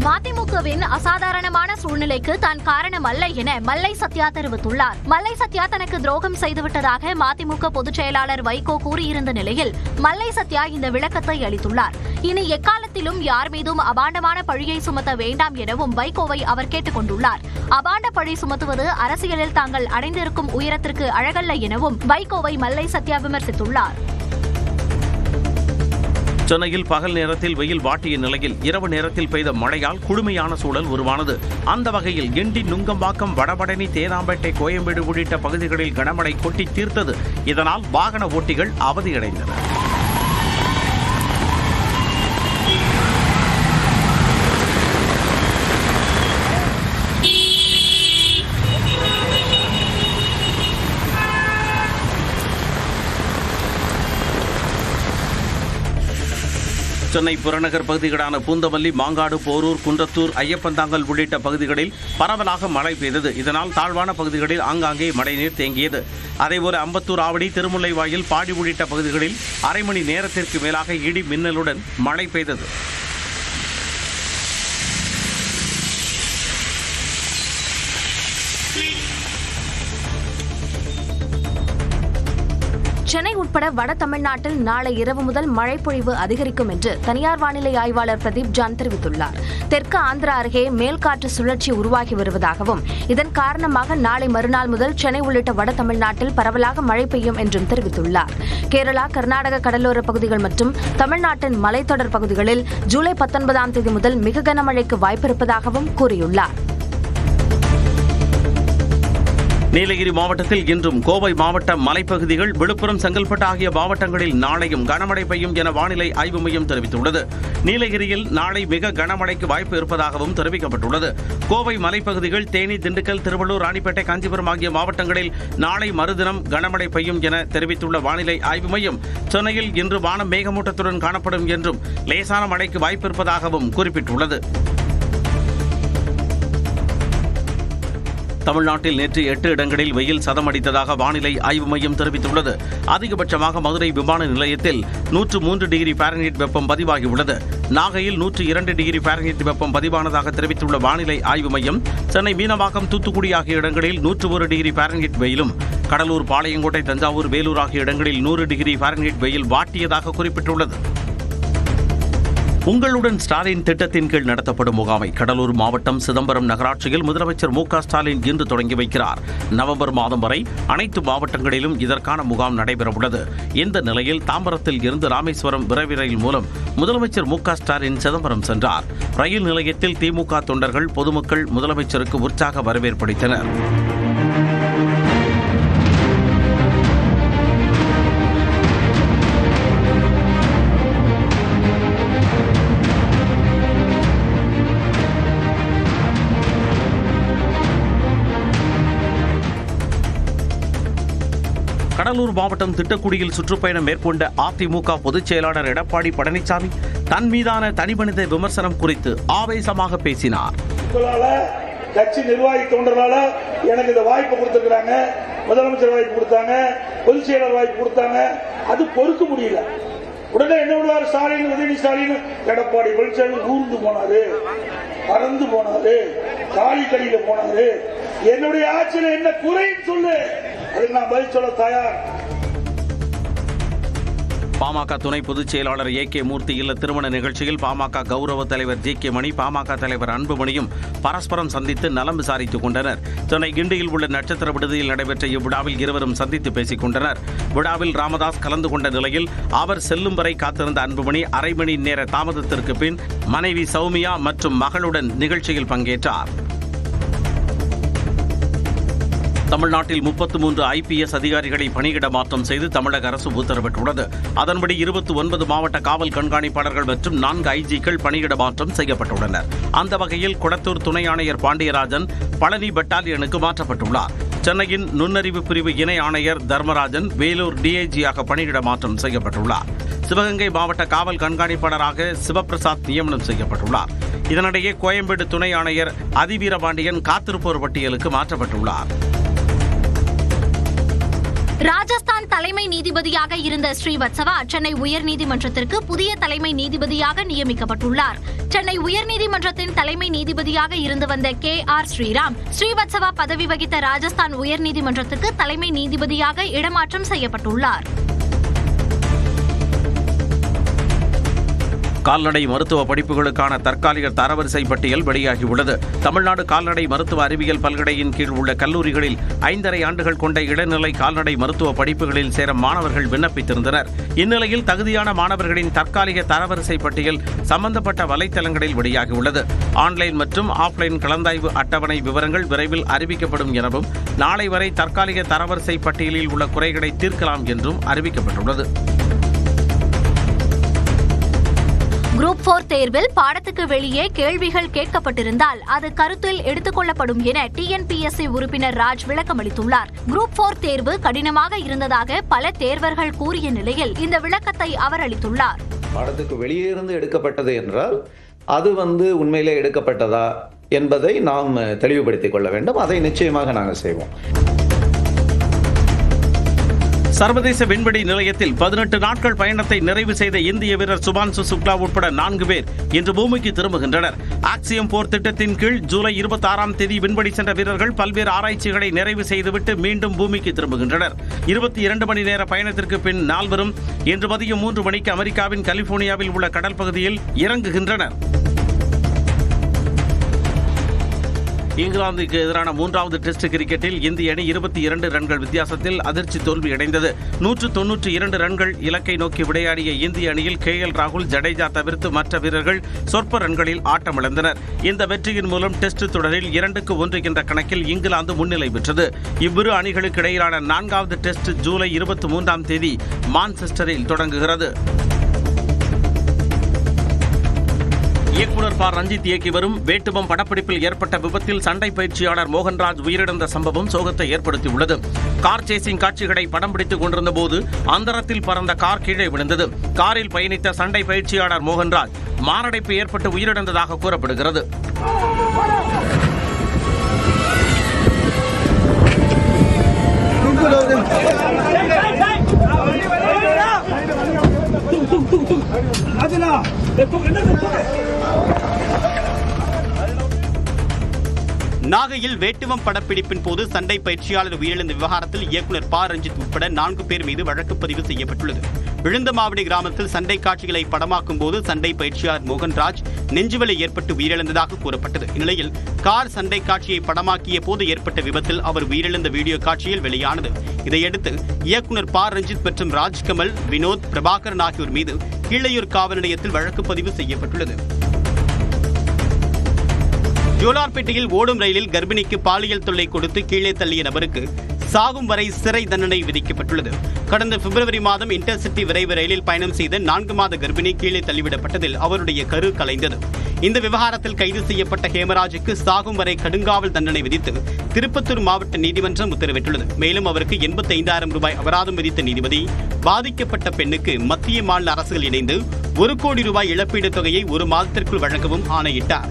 மதிமுகவின் அசாதாரணமான சூழ்நிலைக்கு தான் காரணம் அல்ல என மல்லை சத்யா தெரிவித்துள்ளார். மல்லை சத்யா தனக்கு துரோகம் செய்துவிட்டதாக மதிமுக பொதுச் செயலாளர் வைகோ கூறியிருந்த நிலையில் மல்லை சத்யா இந்த விளக்கத்தை அளித்துள்ளார். இனி எக்காலத்திலும் யார் மீதும் அபாண்டமான பழியை சுமத்த வேண்டாம் எனவும் வைகோவை அவர் கேட்டுக் கொண்டுள்ளார். அபாண்ட பழி சுமத்துவது அரசியலில் தாங்கள் அடைந்திருக்கும் உயரத்திற்கு அழகல்ல எனவும் வைகோவை மல்லை சத்யா விமர்சித்துள்ளார். சென்னையில் பகல் நேரத்தில் வெயில் வாட்டிய நிலையில் இரவு நேரத்தில் பெய்த மழையால் குளுமையான சூழல் உருவானது. அந்த வகையில் கிண்டி, நுங்கம்பாக்கம், வடபழனி, தேனாம்பேட்டை, கோயம்பேடு உள்ளிட்ட பகுதிகளில் கனமழை கொட்டி தீர்த்தது. இதனால் வாகன ஓட்டிகள் அவதியடைந்தனர். சென்னை புறநகர் பகுதிகளான பூந்தமல்லி, மாங்காடு, போரூர், குன்றத்தூர், ஐயப்பந்தாங்கல் உள்ளிட்ட பகுதிகளில் பரவலாக மழை பெய்தது. இதனால் தாழ்வான பகுதிகளில் ஆங்காங்கே மழைநீர் தேங்கியது. அதேபோல அம்பத்தூர், ஆவடி, திருமுல்லைவாயில், பாடி உள்ளிட்ட பகுதிகளில் அரை மணி நேரத்திற்கு மேலாக இடி மின்னலுடன் மழை பெய்தது. சென்னை உட்பட வட தமிழ்நாட்டில் நாளை இரவு முதல் மழை பொழிவு அதிகரிக்கும் என்று தனியார் வானிலை ஆய்வாளர் பிரதீப் ஜான் தெரிவித்துள்ளார். தெற்கு ஆந்திரா அருகே மேல்காற்று சுழற்சி உருவாகி வருவதாகவும் இதன் காரணமாக நாளை மறுநாள் முதல் சென்னை உள்ளிட்ட வட தமிழ்நாட்டில் பரவலாக மழை பெய்யும் என்றும் தெரிவித்துள்ளார். கேரளா, கர்நாடக கடலோர பகுதிகள் மற்றும் தமிழ்நாட்டின் மலைத்தொடர் பகுதிகளில் ஜூலை 19ஆம் தேதி முதல் மிக கனமழைக்கு வாய்ப்பிருப்பதாகவும் கூறியுள்ளார். நீலகிரி மாவட்டத்தில் இன்றும், கோவை மாவட்ட மலைப்பகுதிகள், விழுப்புரம், செங்கல்பட்டு ஆகிய மாவட்டங்களில் நாளையும் கனமழை பெய்யும் என வானிலை ஆய்வு மையம் தெரிவித்துள்ளது. நீலகிரியில் நாளை மிக கனமழைக்கு வாய்ப்பு இருப்பதாகவும் தெரிவிக்கப்பட்டுள்ளது. கோவை மலைப்பகுதிகள், தேனி, திண்டுக்கல், திருவள்ளூர், ராணிப்பேட்டை, காஞ்சிபுரம் ஆகிய மாவட்டங்களில் நாளை மறுதினம் கனமழை பெய்யும் என தெரிவித்துள்ள வானிலை ஆய்வு மையம், சென்னையில் இன்று வானம் மேகமூட்டத்துடன் காணப்படும் என்றும் லேசான மழைக்கு வாய்ப்பு இருப்பதாகவும் குறிப்பிட்டுள்ளது. தமிழ்நாட்டில் நேற்று 8 இடங்களில் வெயில் சதமடித்ததாக வானிலை ஆய்வு மையம் தெரிவித்துள்ளது. அதிகபட்சமாக மதுரை விமான நிலையத்தில் 103 டிகிரி ஃபாரன்ஹீட் வெப்பம் பதிவாகியுள்ளது. நாகையில் 102 டிகிரி ஃபாரன்ஹீட் வெப்பம் பதிவானதாக தெரிவித்துள்ள வானிலை ஆய்வு மையம், சென்னை மீனவாக்கம், தூத்துக்குடி ஆகிய இடங்களில் 101 டிகிரி ஃபாரன்ஹீட் வெயிலும், கடலூர், பாளையங்கோட்டை, தஞ்சாவூர், வேலூர் ஆகிய இடங்களில் 100 டிகிரி ஃபாரன்ஹீட் வெயில் வாட்டியதாக குறிப்பிட்டுள்ளது. உங்களுடன் ஸ்டாலின் திட்டத்தின் கீழ் நடத்தப்படும் முகாமை கடலூர் மாவட்டம் சிதம்பரம் நகராட்சியில் முதலமைச்சர் மு.க.ஸ்டாலின் இன்று தொடங்கி வைக்கிறார். நவம்பர் மாதம் வரை அனைத்து மாவட்டங்களிலும் இதற்கான முகாம் நடைபெறவுள்ளது. இந்த நிலையில் தாம்பரத்தில் இருந்து ராமேஸ்வரம் விரைவு ரயில் மூலம் முதலமைச்சர் மு.க.ஸ்டாலின் சிதம்பரம் சென்றார். ரயில் நிலையத்தில் திமுக தொண்டர்கள், பொதுமக்கள் முதலமைச்சருக்கு உற்சாக வரவேற்பளித்தனர். கடலூர் மாவட்டம் திட்டக்குடியில் சுற்றுப்பயணம் மேற்கொண்ட அதிமுக பொதுச் செயலாளர் எடப்பாடி பழனிசாமி தன் மீதான தனிமனித விமர்சனம் குறித்து ஆவேசமாக பேசினார். கட்சி நிர்வாகி தொண்டர்களால எனக்கு இந்த வாய்ப்பு கொடுத்திருக்கிறாங்க, முதலமைச்சர் வாய்ப்பு கொடுத்தாங்க, பொதுச் செயலாளர் வாய்ப்பு கொடுத்தாங்க, அது பொறுக்க முடியல. உடனே என்ன விடுவார் ஸ்டாலின், உதயநிதி ஸ்டாலின், எடப்பாடி பழனிசாமி ஊர்ந்து போனாரு, பறந்து போனாரு, காலி கடியில போனாரு, என்னுடைய ஆட்சியில் என்ன குறைன்னு சொல்லு, அதுக்கு நான் பதில் சொல்ல தயார். பாமக துணை பொதுச் செயலாளர் ஏ.கே. மூர்த்தி இல்ல திருமண நிகழ்ச்சியில் பாமக கௌரவ தலைவர் ஜி.கே. மணி, பாமக தலைவர் அன்புமணியும் பரஸ்பரம் சந்தித்து நலம் விசாரித்துக் கொண்டனர். சென்னை கிண்டியில் உள்ள நட்சத்திர விடுதியில் நடைபெற்ற இவ்விழாவில் இருவரும் சந்தித்து பேசிக் கொண்டனர். விழாவில் ராமதாஸ் கலந்து கொண்ட நிலையில் அவர் செல்லும் வரை காத்திருந்த அன்புமணி அரை மணி நேர தாமதத்திற்கு பின் மனைவி சௌமியா மற்றும் மகளுடன் நிகழ்ச்சியில் பங்கேற்றார். தமிழ்நாட்டில் 33 IPS அதிகாரிகளை பணியிட மாற்றம் செய்து தமிழக அரசு உத்தரவிட்டுள்ளது. அதன்படி 29 மாவட்ட காவல் கண்காணிப்பாளர்கள் மற்றும் 4 IGக்கள் பணியிட மாற்றம் செய்யப்பட்டுள்ளனர். அந்த வகையில் குடத்தூர் துணை ஆணையர் பாண்டியராஜன் பழனி பெட்டாலியனுக்கு மாற்றப்பட்டுள்ளார். சென்னையின் நுண்ணறிவு பிரிவு இணை ஆணையர் தர்மராஜன் வேலூர் DIGயாக பணியிட மாற்றம் செய்யப்பட்டுள்ளார். சிவகங்கை மாவட்ட காவல் கண்காணிப்பாளராக சிவபிரசாத் நியமனம் செய்யப்பட்டுள்ளார். இதனிடையே கோயம்பேடு துணை ஆணையர் அதிவீரபாண்டியன் காத்திருப்போர் பட்டியலுக்கு மாற்றப்பட்டுள்ளார். ராஜஸ்தான் தலைமை நீதிபதியாக இருந்த ஸ்ரீவத்சவா சென்னை உயர்நீதிமன்றத்திற்கு புதிய தலைமை நீதிபதியாக நியமிக்கப்பட்டுள்ளார். சென்னை உயர்நீதிமன்றத்தின் தலைமை நீதிபதியாக இருந்து வந்த KR ஸ்ரீராம் ஸ்ரீவத்சவா பதவி வகித்த ராஜஸ்தான் உயர்நீதிமன்றத்துக்கு தலைமை நீதிபதியாக இடமாற்றம் செய்யப்பட்டுள்ளார். கால்நடை மருத்துவ படிப்புகளுக்கான தற்காலிக தரவரிசை பட்டியல் வெளியாகியுள்ளது. தமிழ்நாடு கால்நடை மருத்துவ அறிவியல் பல்கலையின் கீழ் உள்ள கல்லூரிகளில் 5½ ஆண்டுகள் கொண்ட இடைநிலை கால்நடை மருத்துவ படிப்புகளில் சேர மாணவர்கள் விண்ணப்பித்திருந்தனர். இந்நிலையில் தகுதியான மாணவர்களின் தற்காலிக தரவரிசை பட்டியல் சம்பந்தப்பட்ட வலைத்தளங்களில் வெளியாகியுள்ளது. ஆன்லைன் மற்றும் ஆஃப்லைன் கலந்தாய்வு அட்டவணை விவரங்கள் விரைவில் அறிவிக்கப்படும் எனவும், நாளை வரை தற்காலிக தரவரிசை பட்டியலில் உள்ள குறைகளை தீர்க்கலாம் என்றும் அறிவிக்கப்பட்டுள்ளது. குரூப் 4 தேர்வில் பாடத்துக்கு வெளியே கேள்விகள் கேட்கப்பட்டிருந்தால் அது கருத்தில் எடுத்துக் கொள்ளப்படும் என TNPSC உறுப்பினர் ராஜ் விளக்கமளித்துள்ளார். குரூப் 4 தேர்வு கடினமாக இருந்ததாக பல தேர்வர்கள் கூறிய நிலையில் இந்த விளக்கத்தை அவர் அளித்துள்ளார். பாடத்துக்கு வெளியே இருந்து எடுக்கப்பட்டது என்றால் அது உண்மையிலே எடுக்கப்பட்டதா என்பதை நாம் தெளிவுபடுத்திக் கொள்ள வேண்டும். அதை நிச்சயமாக நாங்கள் செய்வோம். சர்வதேச விண்வெளி நிலையத்தில் 18 நாட்கள் பயணத்தை நிறைவு செய்த இந்திய வீரர் சுபான்சு சுக்லா உட்பட 4 பேர் இன்று பூமிக்கு திரும்புகின்றனர். ஆக்சியம் 4 திட்டத்தின் கீழ் ஜூலை 26ஆம் தேதி விண்வெளி சென்ற வீரர்கள் பல்வேறு ஆராய்ச்சிகளை நிறைவு செய்துவிட்டு மீண்டும் பூமிக்கு திரும்புகின்றனர். 22 மணி நேர பயணத்திற்கு பின் நால்வரும் இன்று மதியம் 3 மணிக்கு அமெரிக்காவின் கலிபோர்னியாவில் உள்ள கடல் பகுதியில் இறங்குகின்றனர். இங்கிலாந்துக்கு எதிரான 3வது டெஸ்ட் கிரிக்கெட்டில் இந்திய அணி 22 ரன்கள் வித்தியாசத்தில் அதிர்ச்சி தோல்வியடைந்தது. 192 ரன்கள் இலக்கை நோக்கி விளையாடிய இந்திய அணியில் KL ராகுல், ஜடேஜா தவிர்த்து மற்ற வீரர்கள் சொற்ப ரன்களில் ஆட்டமிழந்தனர். இந்த வெற்றியின் மூலம் டெஸ்ட் தொடரில் 2-1 என்ற கணக்கில் இங்கிலாந்து முன்னிலை பெற்றது. இவ்விரு அணிகளுக்கு இடையிலான 4வது டெஸ்ட் ஜூலை 23ஆம் தேதி மான்செஸ்டரில் தொடங்குகிறது. இயக்குனர் ப. ரஞ்சித் இயக்கி வரும் வேட்டுவம் படப்பிடிப்பில் ஏற்பட்ட விபத்தில் சண்டை பயிற்சியாளர் மோகன்ராஜ் உயிரிழந்த சம்பவம் சோகத்தை ஏற்படுத்தியுள்ளது. கார் சேசிங் காட்சிகளை படம் பிடித்துக் கொண்டிருந்த போது அந்தரத்தில் பறந்த கார் கீழே விழுந்தது. காரில் பயணித்த சண்டை பயிற்சியாளர் மோகன்ராஜ் மாரடைப்பு ஏற்பட்டு உயிரிழந்ததாக கூறப்படுகிறது. நாகையில் வேட்டுவம் படப்பிடிப்பின் போது சண்டை பயிற்சியாளர் உயிரிழந்த விவகாரத்தில் இயக்குனர் ப. ரஞ்சித் உட்பட 4 பேர் மீது வழக்கு பதிவு செய்யப்பட்டுள்ளது. விழுந்தமாவடி கிராமத்தில் சண்டை காட்சிகளை படமாக்கும் போது சண்டை பயிற்சியாளர் மோகன்ராஜ் நெஞ்சுவலி ஏற்பட்டு உயிரிழந்ததாக கூறப்பட்டது. இந்நிலையில் கார் சண்டை காட்சியை படமாக்கிய போது ஏற்பட்ட விபத்தில் அவர் உயிரிழந்த வீடியோ காட்சியில் வெளியானது. இதையடுத்து இயக்குனர் ப. ரஞ்சித் மற்றும் ராஜ்கமல், வினோத், பிரபாகரன் ஆகியோர் மீது கீழையூர் காவல் நிலையத்தில் வழக்கு பதிவு செய்யப்பட்டுள்ளது. ஜோலார்பேட்டையில் ஓடும் ரயிலில் கர்ப்பிணிக்கு பாலியல் தொல்லை கொடுத்து கீழே தள்ளிய நபருக்கு சாகும் வரை சிறை தண்டனை விதிக்கப்பட்டுள்ளது. கடந்த பிப்ரவரி மாதம் இன்டர்சிட்டி விரைவு ரயிலில் பயணம் செய்த 4 மாத கர்ப்பிணி கீழே தள்ளிவிடப்பட்டதில் அவருடைய கரு கலைந்தது. இந்த விவகாரத்தில் கைது செய்யப்பட்ட ஹேமராஜுக்கு சாகும் வரை கடுங்காவல் தண்டனை விதித்து திருப்பத்தூர் மாவட்ட நீதிமன்றம் உத்தரவிட்டுள்ளது. மேலும் அவருக்கு 85,000 ரூபாய் அபராதம் விதித்த நீதிபதி பாதிக்கப்பட்ட பெண்ணுக்கு மத்திய மாநில அரசுகள் இணைந்து 1 கோடி ரூபாய் இழப்பீடு தொகையை 1 மாதத்திற்குள் வழங்கவும் ஆணையிட்டார்.